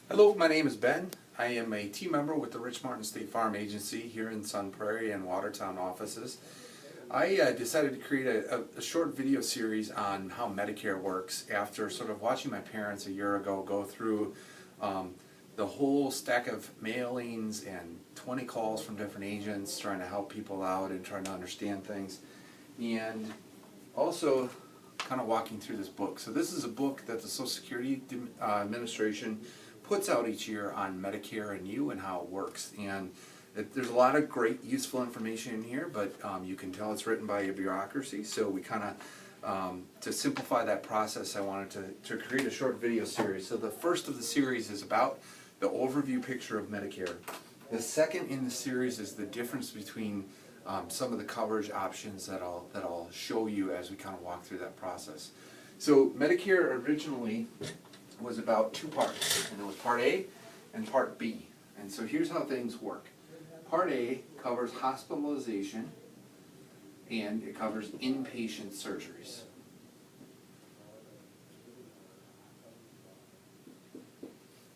Hello, my name is Ben. I am a team member with the Rich Martin State Farm Agency here in Sun Prairie and Watertown offices. I decided to create a short video series on how Medicare works after sort of watching my parents a year ago go through the whole stack of mailings and 20 calls from different agents trying to help people out and trying to understand things, and also kind of walking through this book. So this is a book that the Social Security Administration puts out each year on Medicare and you and how it works. And there's a lot of great useful information in here, but you can tell it's written by a bureaucracy. So we kind of, to simplify that process, I wanted to create a short video series. So the first of the series is about the overview picture of Medicare. The second in the series is the difference between some of the coverage options that I'll show you as we kind of walk through that process. So Medicare originally was about two parts, and it was Part A and Part B. And so here's how things work. Part A covers hospitalization, and it covers inpatient surgeries.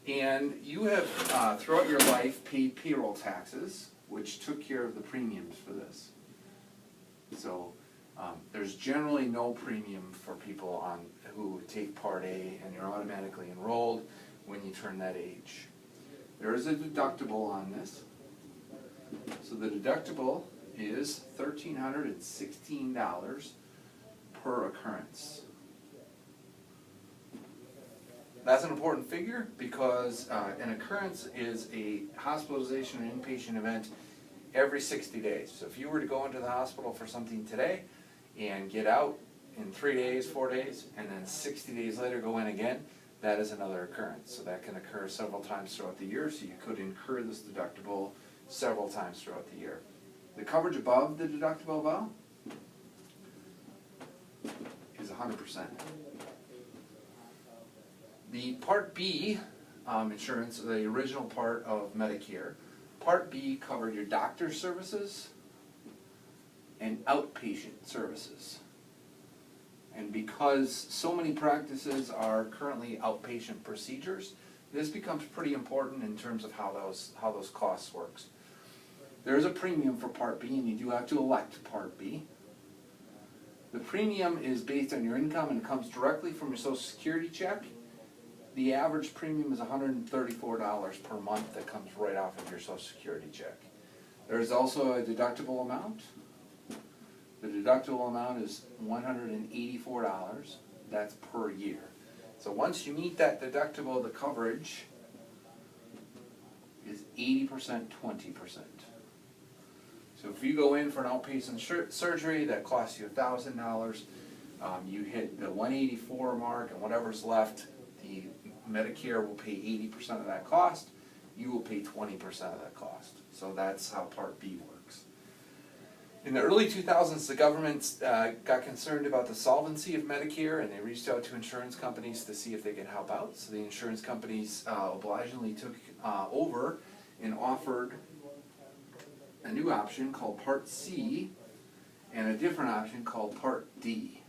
And you have, throughout your life, paid payroll taxes, which took care of the premiums for this. So there's generally no premium for people who take Part A, and you're automatically enrolled when you turn that age. There is a deductible on this. So the deductible is $1,316 per occurrence. That's an important figure because an occurrence is a hospitalization or inpatient event every 60 days. So if you were to go into the hospital for something today and get out in 3 days, 4 days, and then 60 days later go in again, that is another occurrence. So that can occur several times throughout the year, so you could incur this deductible several times throughout the year. The coverage above the deductible amount is 100%. The Part B insurance, the original part of Medicare, Part B covered your doctor's services and outpatient services. And because so many practices are currently outpatient procedures, this becomes pretty important in terms of how those costs works. There is a premium for Part B, and you do have to elect Part B. The premium is based on your income and comes directly from your Social Security check. The average premium is $134 per month that comes right off of your Social Security check. There is also a deductible amount. The deductible amount is $184. That's per year. So once you meet that deductible, the coverage is 80%, 20%. So if you go in for an outpatient surgery that costs you $1,000, you hit the 184 mark, and whatever's left, the Medicare will pay 80% of that cost. You will pay 20% of that cost. So that's how Part B works. In the early 2000s, the government got concerned about the solvency of Medicare, and they reached out to insurance companies to see if they could help out. So the insurance companies obligingly took over and offered a new option called Part C and a different option called Part D.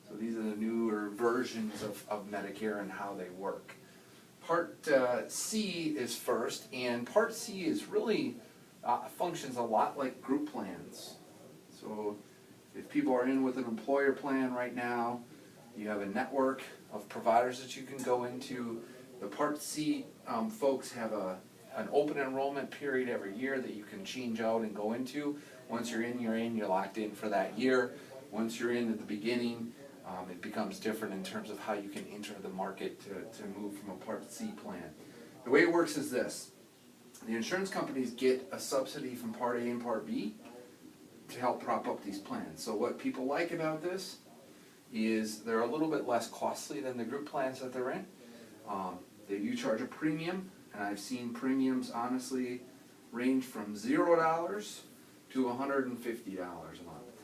So these are the newer versions of Medicare and how they work. Part C is first, and Part C is really functions a lot like group plans. So if people are in with an employer plan right now, you have a network of providers that you can go into. The Part C folks have an open enrollment period every year that you can change out and go into. Once you're in, you're locked in for that year. Once you're in at the beginning, it becomes different in terms of how you can enter the market to move from a Part C plan. The way it works is this. The insurance companies get a subsidy from Part A and Part B to help prop up these plans. So what people like about this is they're a little bit less costly than the group plans that they're in. They do charge a premium, and I've seen premiums honestly range from $0 to $150 a month,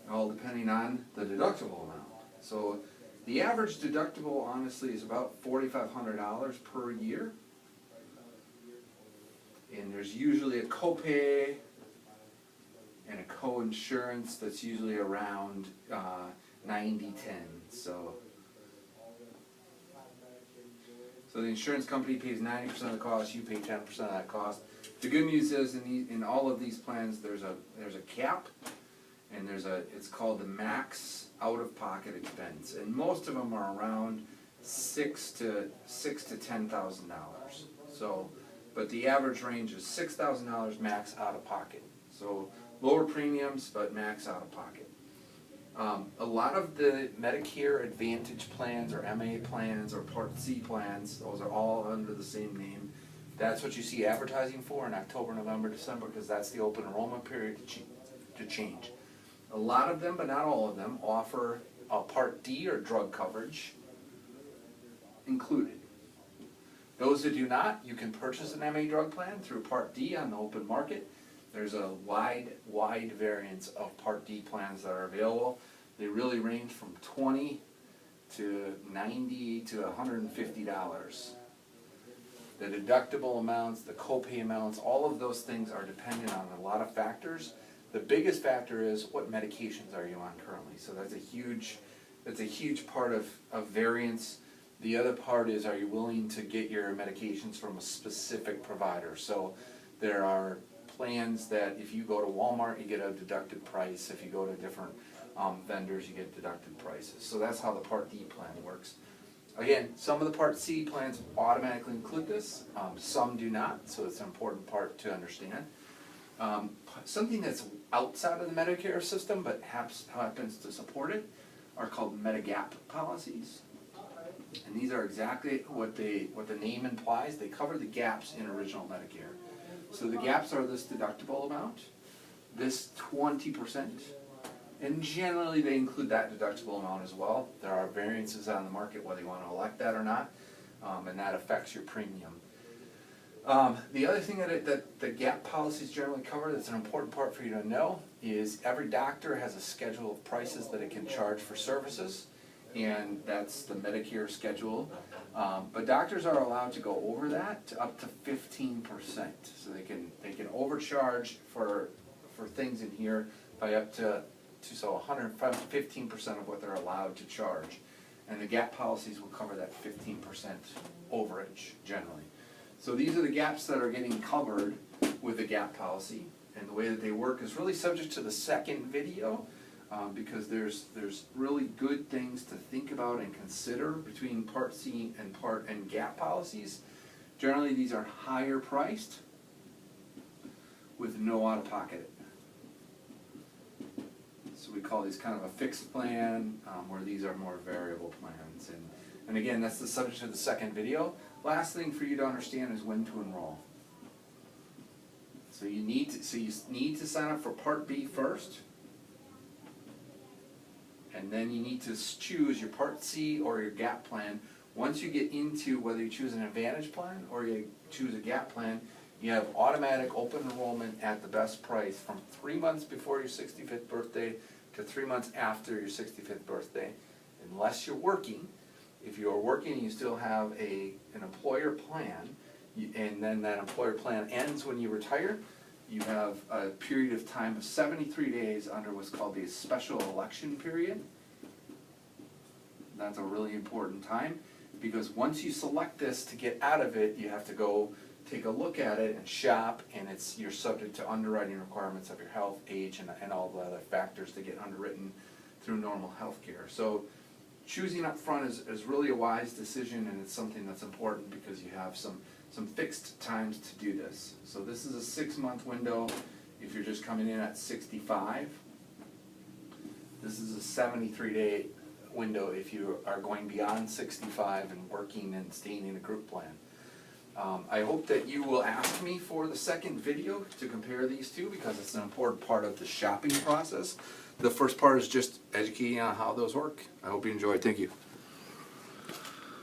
all depending on the deductible amount. So the average deductible honestly is about $4,500 per year. And there's usually a copay and a co-insurance that's usually around 90-10. So So the insurance company pays 90% of the cost, you pay 10% of that cost. The good news is in all of these plans, there's a cap, and it's called the max out-of-pocket expense, and most of them are around $6,000 to $10,000. So, but the average range is $6,000 max out-of-pocket. So lower premiums, but max out-of-pocket. A lot of the Medicare Advantage plans or MA plans or Part C plans, those are all under the same name. That's what you see advertising for in October, November, December, because that's the open enrollment period to change. A lot of them, but not all of them, offer a Part D or drug coverage included. Those that do not, you can purchase an MA drug plan through Part D on the open market. There's a wide variance of Part D plans that are available. They really range from $20 to $90 to $150. The deductible amounts, the copay amounts, all of those things are dependent on a lot of factors. The biggest factor is what medications are you on currently. So that's a huge part of variance. The other part is, are you willing to get your medications from a specific provider? So there are plans that if you go to Walmart, you get a deducted price. If you go to different vendors, you get deducted prices. So that's how the Part D plan works. Again, some of the Part C plans automatically include this. Some do not, so it's an important part to understand. Something that's outside of the Medicare system but happens to support it are called Medigap policies. And these are exactly what the name implies. They cover the gaps in original Medicare. So the gaps are this deductible amount, this 20%, and generally they include that deductible amount as well. There are variances on the market whether you want to elect that or not, and that affects your premium. The other thing that the gap policies generally cover that's an important part for you to know is every doctor has a schedule of prices that it can charge for services, and that's the Medicare schedule. But doctors are allowed to go over that to up to 15%. So they can overcharge for things in here by up to 115% of what they're allowed to charge. And the gap policies will cover that 15% overage generally. So these are the gaps that are getting covered with the gap policy, and the way that they work is really subject to the second video, because there's really good things to think about and consider between Part C and gap policies. Generally, these are higher priced with no out-of-pocket. So we call these kind of a fixed plan, where these are more variable plans. And again, that's the subject of the second video. Last thing for you to understand is when to enroll. So you need to sign up for Part B first, and then you need to choose your Part C or your gap plan. Once you get into whether you choose an Advantage plan or you choose a gap plan, you have automatic open enrollment at the best price from 3 months before your 65th birthday to 3 months after your 65th birthday, unless you're working. If you're working and you still have an employer plan, and then that employer plan ends when you retire, you have a period of time of 73 days under what's called the special election period. That's a really important time, because once you select this to get out of it, you have to go take a look at it and shop, and you're subject to underwriting requirements of your health, age, and all the other factors that get underwritten through normal health care. So choosing up front is really a wise decision, and it's something that's important because you have some fixed times to do this. So this is a 6-month window if you're just coming in at 65. This is a 73-day window if you are going beyond 65 and working and staying in a group plan. I hope that you will ask me for the second video to compare these two, because it's an important part of the shopping process. The first part is just educating on how those work. I hope you enjoyed. Thank you.